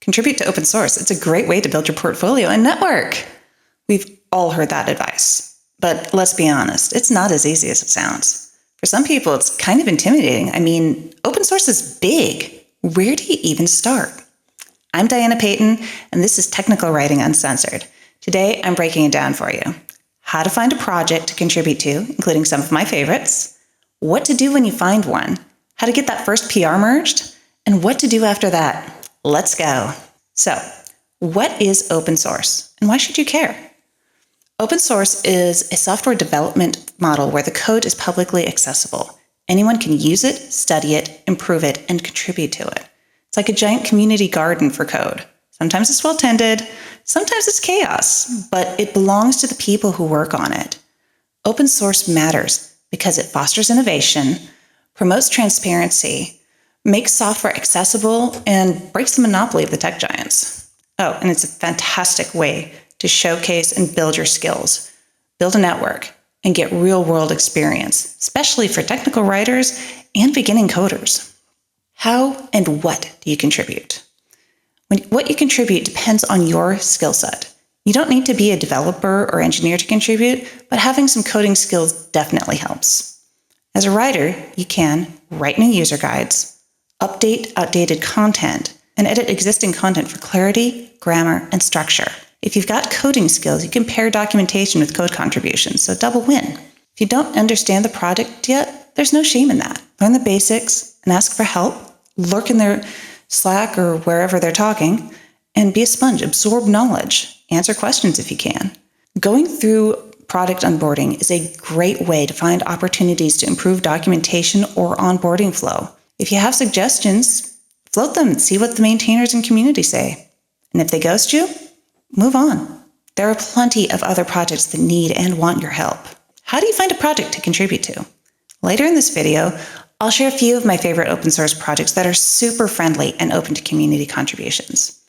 Contribute to open source. It's a great way to build your portfolio and network. We've all heard that advice, but let's be honest, it's not as easy as it sounds. For some people, it's kind of intimidating. I mean, open source is big. Where do you even start? I'm Diana Payton, and this is Technical Writing Uncensored. Today, I'm breaking it down for you. How to find a project to contribute to, including some of my favorites, what to do when you find one, how to get that first PR merged, and what to do after that. Let's go. So, what is open source, and why should you care? Open source is a software development model where the code is publicly accessible. Anyone can use it, study it, improve it, and contribute to it. It's like a giant community garden for code. Sometimes it's well-tended, sometimes it's chaos, but it belongs to the people who work on it. Open source matters because it fosters innovation, promotes transparency, makes software accessible, and breaks the monopoly of the tech giants. Oh, and it's a fantastic way to showcase and build your skills, build a network, and get real-world experience, especially for technical writers and beginning coders. How and what do you contribute? What you contribute depends on your skill set. You don't need to be a developer or engineer to contribute, but having some coding skills definitely helps. As a writer, you can write new user guides, update outdated content, and edit existing content for clarity, grammar, and structure. If you've got coding skills, you can pair documentation with code contributions, so double win. If you don't understand the project yet, there's no shame in that. Learn the basics and ask for help. Lurk in their Slack or wherever they're talking, and be a sponge. Absorb knowledge. Answer questions if you can. Going through product onboarding is a great way to find opportunities to improve documentation or onboarding flow. If you have suggestions, float them and see what the maintainers and community say. And if they ghost you, move on. There are plenty of other projects that need and want your help. How do you find a project to contribute to? Later in this video, I'll share a few of my favorite open source projects that are super friendly and open to community contributions.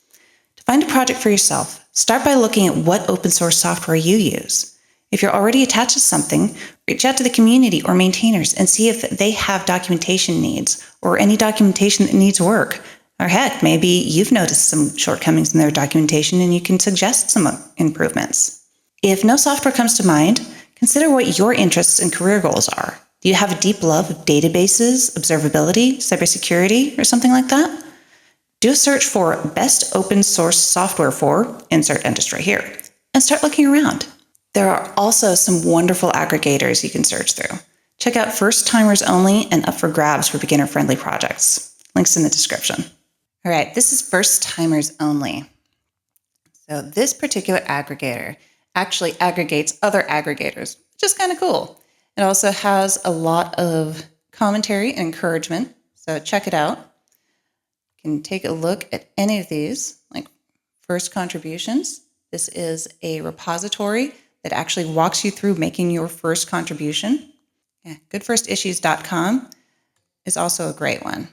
To find a project for yourself, start by looking at what open source software you use. If you're already attached to something, reach out to the community or maintainers and see if they have documentation needs or any documentation that needs work. Or heck, maybe you've noticed some shortcomings in their documentation and you can suggest some improvements. If no software comes to mind, consider what your interests and career goals are. Do you have a deep love of databases, observability, cybersecurity, or something like that? Do a search for best open source software for, insert industry here, and start looking around. There are also some wonderful aggregators you can search through. Check out First Timers Only and Up for Grabs for beginner-friendly projects. Links in the description. All right, this is First Timers Only. So this particular aggregator actually aggregates other aggregators, which is kind of cool. It also has a lot of commentary and encouragement, so check it out. You can take a look at any of these, like first contributions. This is a repository that actually walks you through making your first contribution. Yeah, goodfirstissues.com is also a great one.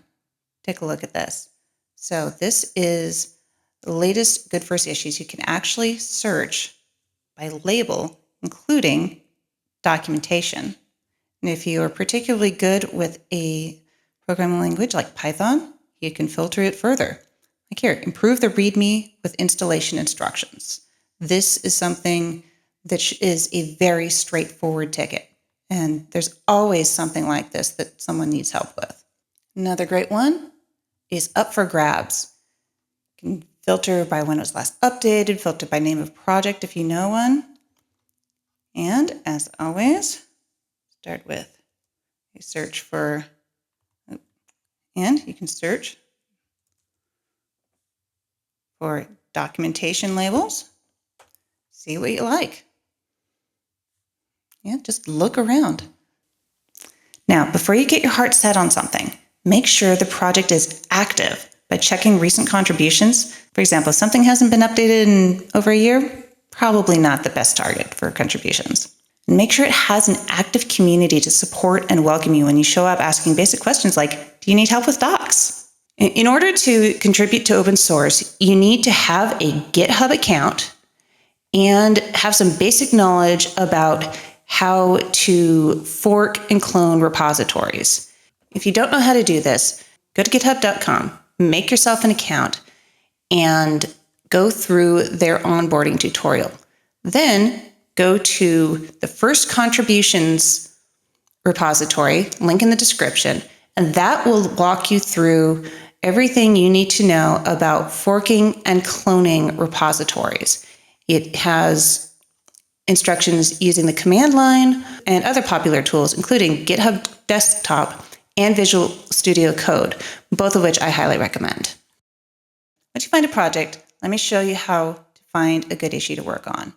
Take a look at this. So this is the latest Good First Issues. You can actually search by label, including documentation. And if you are particularly good with a programming language like Python, you can filter it further. Like here, improve the README with installation instructions. This is something that is a very straightforward ticket. And there's always something like this that someone needs help with. Another great one is Up for Grabs. You can filter by when it was last updated, filter by name of project if you know one. And as always, start with a search for, and you can search for documentation labels. See what you like. Yeah, just look around. Now, before you get your heart set on something, make sure the project is active by checking recent contributions. For example, if something hasn't been updated in over a year, probably not the best target for contributions. And make sure it has an active community to support and welcome you when you show up asking basic questions like, do you need help with docs? In order to contribute to open source, you need to have a GitHub account and have some basic knowledge about how to fork and clone repositories. If you don't know how to do this, go to github.com, make yourself an account, and go through their onboarding tutorial. Then go to the first contributions repository, link in the description, and that will walk you through everything you need to know about forking and cloning repositories. It has instructions using the command line and other popular tools, including GitHub Desktop and Visual Studio Code, both of which I highly recommend. Once you find a project, let me show you how to find a good issue to work on.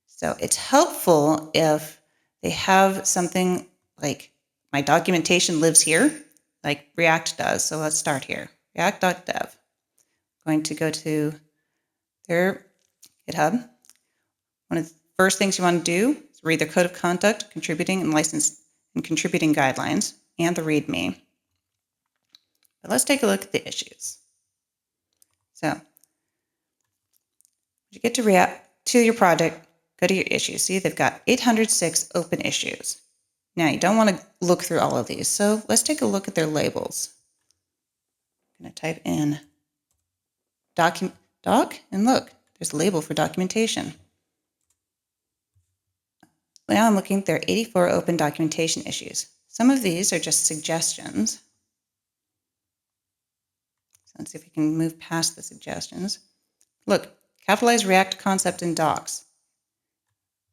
So it's helpful if they have something like my documentation lives here, like React does. So let's start here. React.dev. Going to go to their GitHub. One of the first things you want to do is read their code of conduct, contributing and license and contributing guidelines, and the README. But let's take a look at the issues. So when you get to your project, go to your issues. See, they've got 806 open issues. Now, you don't want to look through all of these, so let's take a look at their labels. I'm going to type in doc, and look, there's a label for documentation. Now I'm looking, there are 84 open documentation issues. Some of these are just suggestions. So let's see if we can move past the suggestions. Look, capitalize React concept in docs.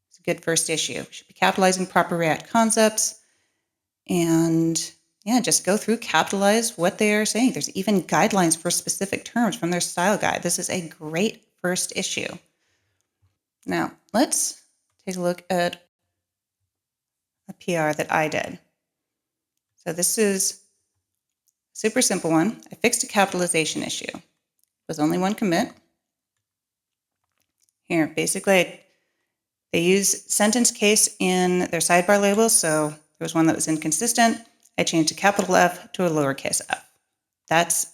It's a good first issue. We should be capitalizing proper React concepts. And yeah, just go through, capitalize what they are saying. There's even guidelines for specific terms from their style guide. This is a great first issue. Now, let's take a look at a PR that I did. So this is a super simple one. I fixed a capitalization issue. It was only one commit. Here, basically, they use sentence case in their sidebar labels, so there was one that was inconsistent. I changed a capital F to a lowercase f.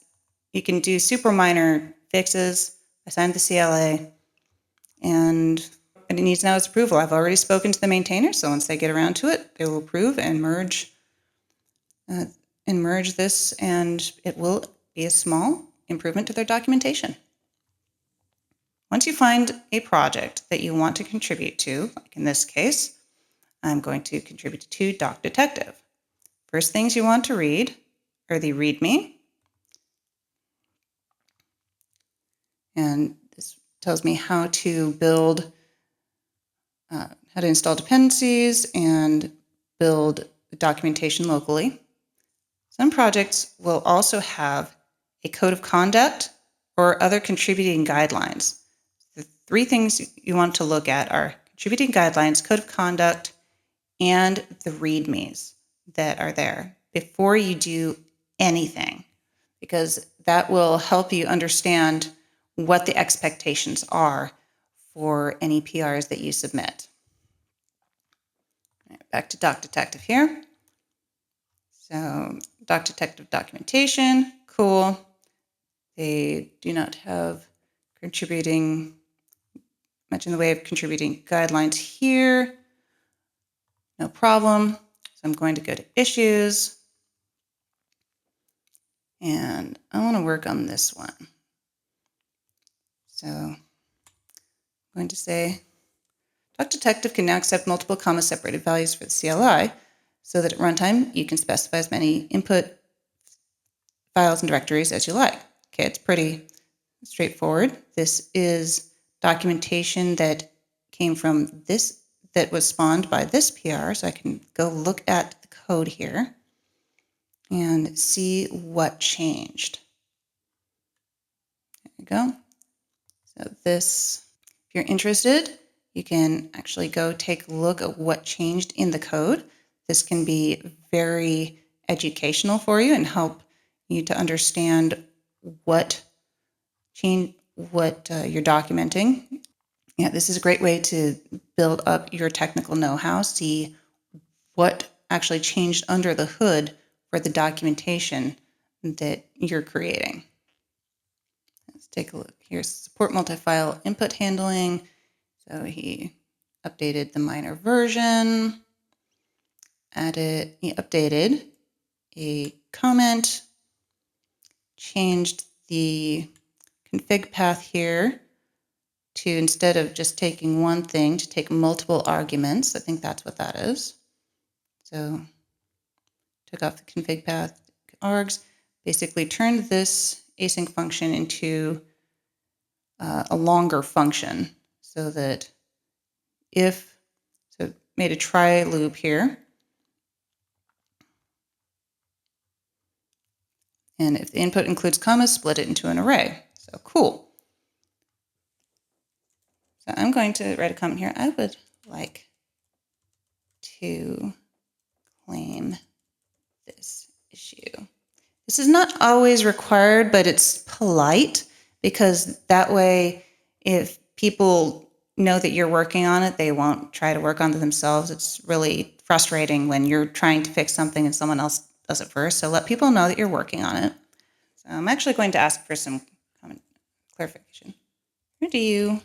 You can do super minor fixes. I signed the CLA, and what it needs now is approval. I've already spoken to the maintainer, so once they get around to it, they will approve and merge this, and it will be a small improvement to their documentation. Once you find a project that you want to contribute to, like in this case, I'm going to contribute to Doc Detective. First things you want to read are the README. And this tells me how to build, how to install dependencies and build documentation locally. Some projects will also have a code of conduct or other contributing guidelines. The three things you want to look at are contributing guidelines, code of conduct, and the READMEs that are there before you do anything, because that will help you understand what the expectations are for any PRs that you submit. Back to Doc Detective here. So Doc Detective documentation, cool. They do not have much in the way of contributing guidelines here. No problem. So I'm going to go to issues. And I want to work on this one. So I'm going to say, Doc Detective can now accept multiple comma-separated values for the CLI so that at runtime you can specify as many input files and directories as you like. Okay, it's pretty straightforward. This is documentation that came from this, that was spawned by this PR, so I can go look at the code here and see what changed. There we go. So this, if you're interested, you can actually go take a look at what changed in the code. This can be very educational for you and help you to understand what you're documenting. Yeah, this is a great way to build up your technical know-how, see what actually changed under the hood for the documentation that you're creating. Let's take a look. Here's support multi-file input handling. So he updated the minor version, he updated a comment, changed the config path here to, instead of just taking one thing, to take multiple arguments. I think that's what that is. So took off the config path args, basically turned this async function into a longer function, so that so made a try loop here. And if the input includes commas, split it into an array. So cool. So I'm going to write a comment here. I would like to claim this issue. This is not always required, but it's polite, because that way, if people know that you're working on it, they won't try to work on it themselves. It's really frustrating when you're trying to fix something and someone else does it first. So let people know that you're working on it. So I'm actually going to ask for some clarification. Where do you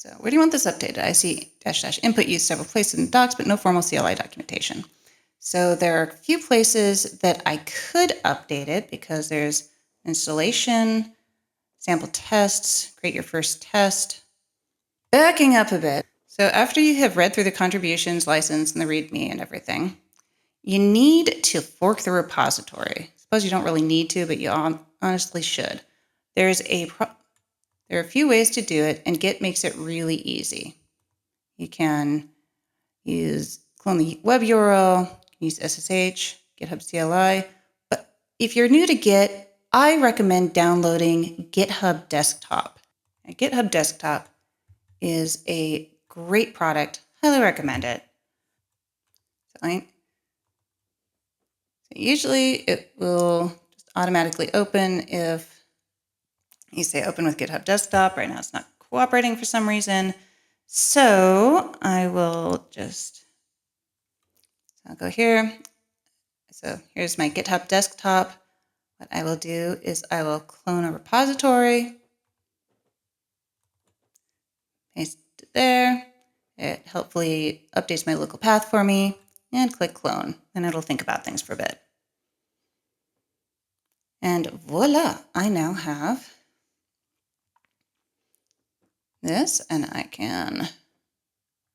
want this updated? I see -- input used several places in docs, but no formal CLI documentation. So there are a few places that I could update it, because there's installation, sample tests, create your first test. Backing up a bit. So after you have read through the contributions, license, and the README and everything, you need to fork the repository. I suppose you don't really need to, but you honestly should. There are a few ways to do it, and Git makes it really easy. You can clone the web URL, use SSH, GitHub CLI. But if you're new to Git, I recommend downloading GitHub Desktop. Now, GitHub Desktop is a great product. Highly recommend it. So usually it will just automatically open if you say open with GitHub Desktop. Right now it's not cooperating for some reason. So I'll go here. So here's my GitHub Desktop. What I will do is I will clone a repository, paste it there. It helpfully updates my local path for me, and click clone, and it'll think about things for a bit. And voila, I now have this, and I can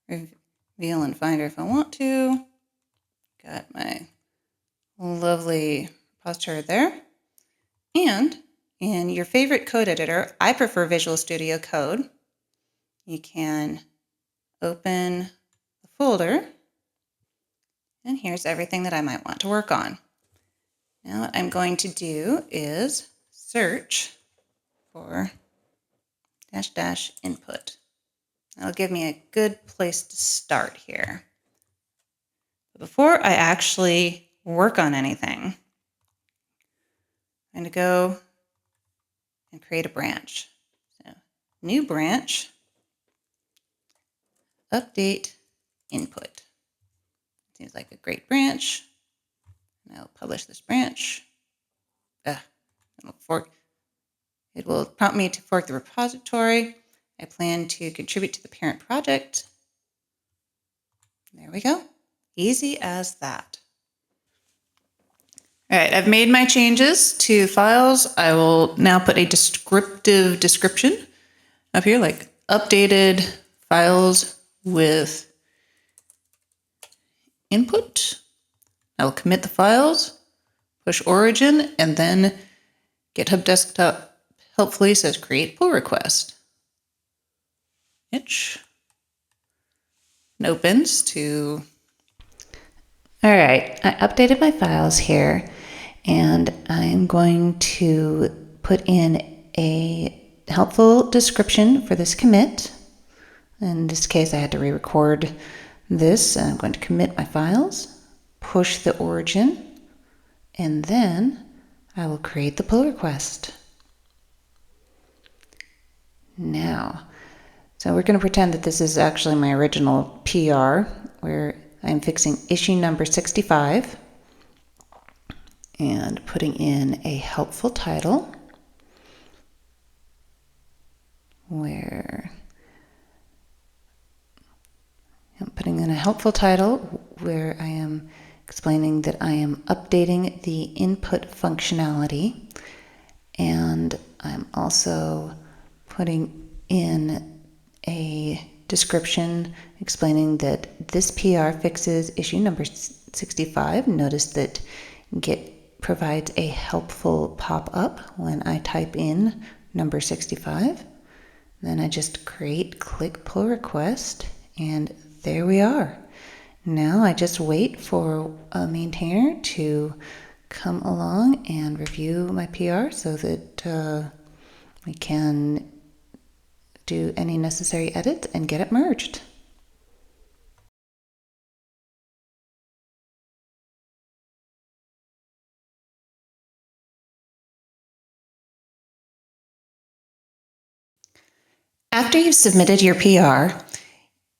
reveal in Finder if I want to. Got my lovely repository there. And in your favorite code editor, I prefer Visual Studio Code. You can open the folder, and here's everything that I might want to work on. Now what I'm going to do is search for -- input. That'll give me a good place to start here. But before I actually work on anything, I'm going to go and create a branch. So, new branch, update input. Seems like a great branch. And I'll publish this branch. It will prompt me to fork the repository. I plan to contribute to the parent project. There we go. Easy as that. All right, I've made my changes to files. I will now put a descriptive description up here, like updated files with input. I will commit the files, push origin, and then GitHub Desktop helpfully says create pull request. It opens to. All right, I updated my files here, and I'm going to put in a helpful description for this commit. In this case, I had to re-record this. I'm going to commit my files, push the origin, and then I will create the pull request. Now, so we're going to pretend that this is actually my original PR, where I'm fixing issue number 65 and putting in a helpful title where I am explaining that I am updating the input functionality, and I'm also putting in a description explaining that this PR fixes issue number 65. Notice that Git provides a helpful pop-up when I type in number 65. Then I just click pull request, and there we are. Now I just wait for a maintainer to come along and review my PR so that we can do any necessary edits and get it merged. After you've submitted your PR,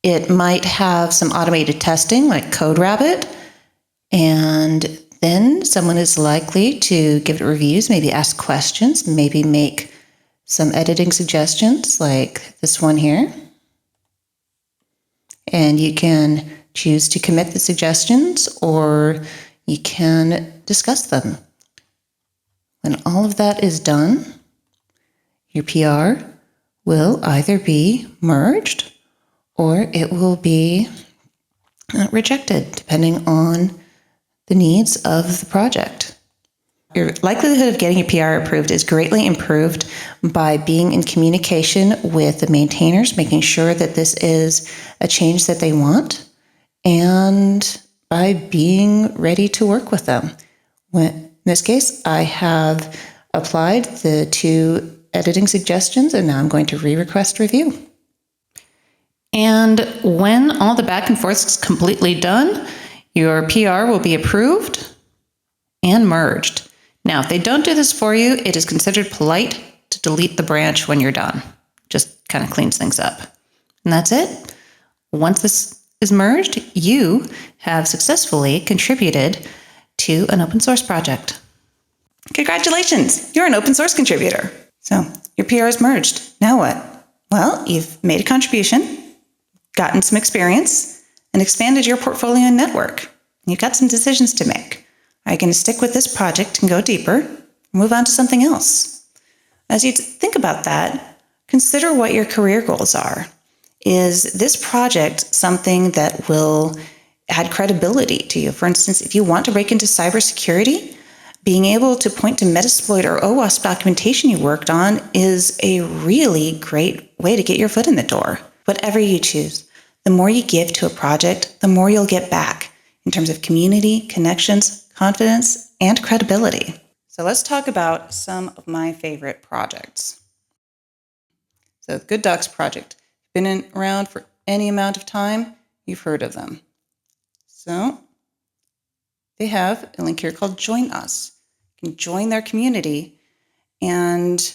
it might have some automated testing like CodeRabbit, and then someone is likely to give it reviews, maybe ask questions, maybe make some editing suggestions like this one here. And you can choose to commit the suggestions or you can discuss them. When all of that is done, your PR will either be merged or it will be rejected, depending on the needs of the project. Your likelihood of getting a PR approved is greatly improved by being in communication with the maintainers, making sure that this is a change that they want, and by being ready to work with them. In this case, I have applied the 2 editing suggestions, and now I'm going to re-request review. And when all the back and forth is completely done, your PR will be approved and merged. Now, if they don't do this for you, it is considered polite to delete the branch when you're done. Just kind of cleans things up. And that's it. Once this is merged, you have successfully contributed to an open source project. Congratulations, you're an open source contributor. So your PR is merged. Now what? Well, you've made a contribution, gotten some experience, and expanded your portfolio and network. You've got some decisions to make. Are you going to stick with this project and go deeper, or move on to something else? As you think about that, consider what your career goals are. Is this project something that will add credibility to you? For instance, if you want to break into cybersecurity, being able to point to Metasploit or OWASP documentation you worked on is a really great way to get your foot in the door. Whatever you choose, the more you give to a project, the more you'll get back in terms of community, connections, confidence, and credibility. So let's talk about some of my favorite projects. So the Good Docs project, been around for any amount of time, you've heard of them. So they have a link here called Join Us. You can join their community and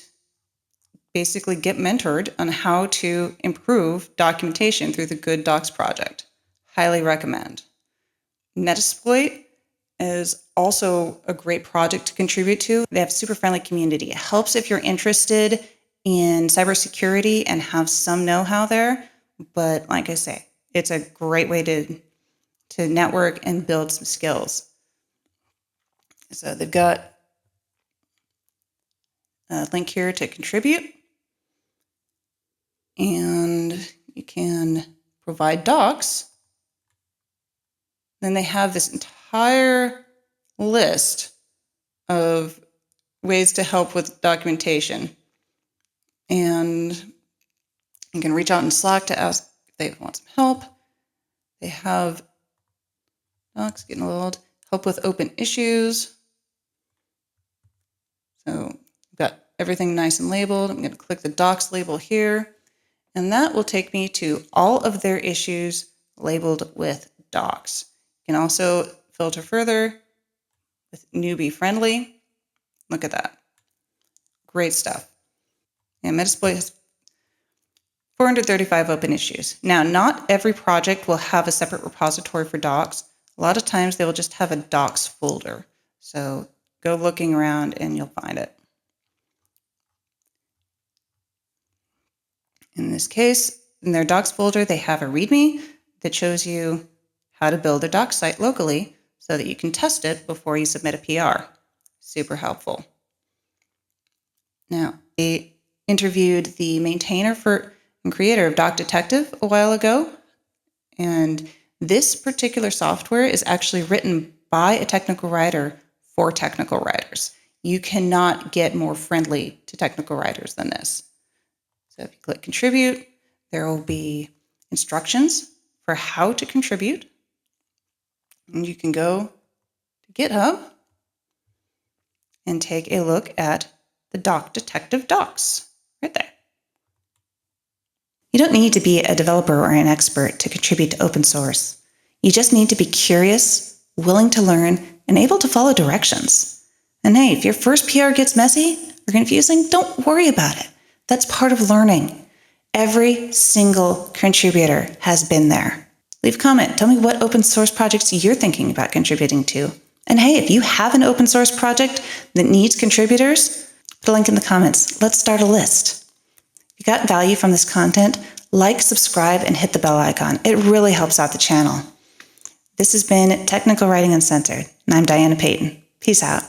basically get mentored on how to improve documentation through the Good Docs project. Highly recommend. Metasploit is also a great project to contribute to. They have a super friendly community. It helps if you're interested in cybersecurity and have some know-how there. But like I say, it's a great way to network and build some skills. So they've got a link here to contribute. And you can provide docs. Then they have this entire list of ways to help with documentation. And you can reach out in Slack to ask if they want some help. They have docs getting a little old, help with open issues. So I've got everything nice and labeled. I'm going to click the docs label here. And that will take me to all of their issues labeled with docs. You can also filter further with newbie friendly. Look at that. Great stuff. And Metasploit has 435 open issues. Now, not every project will have a separate repository for docs. A lot of times they will just have a docs folder. So go looking around and you'll find it. In this case, in their docs folder, they have a README that shows you how to build a docs site locally so that you can test it before you submit a PR. Super helpful. Now, I interviewed the maintainer and creator of Doc Detective a while ago, and this particular software is actually written by a technical writer for technical writers. You cannot get more friendly to technical writers than this. So if you click contribute, there will be instructions for how to contribute. And you can go to GitHub and take a look at the Doc Detective docs right there. You don't need to be a developer or an expert to contribute to open source. You just need to be curious, willing to learn, and able to follow directions. And hey, if your first PR gets messy or confusing, don't worry about it. That's part of learning. Every single contributor has been there. Leave a comment. Tell me what open source projects you're thinking about contributing to. And hey, if you have an open source project that needs contributors, put a link in the comments. Let's start a list. If you got value from this content, like, subscribe, and hit the bell icon. It really helps out the channel. This has been Technical Writing Uncensored, and I'm Diana Payton. Peace out.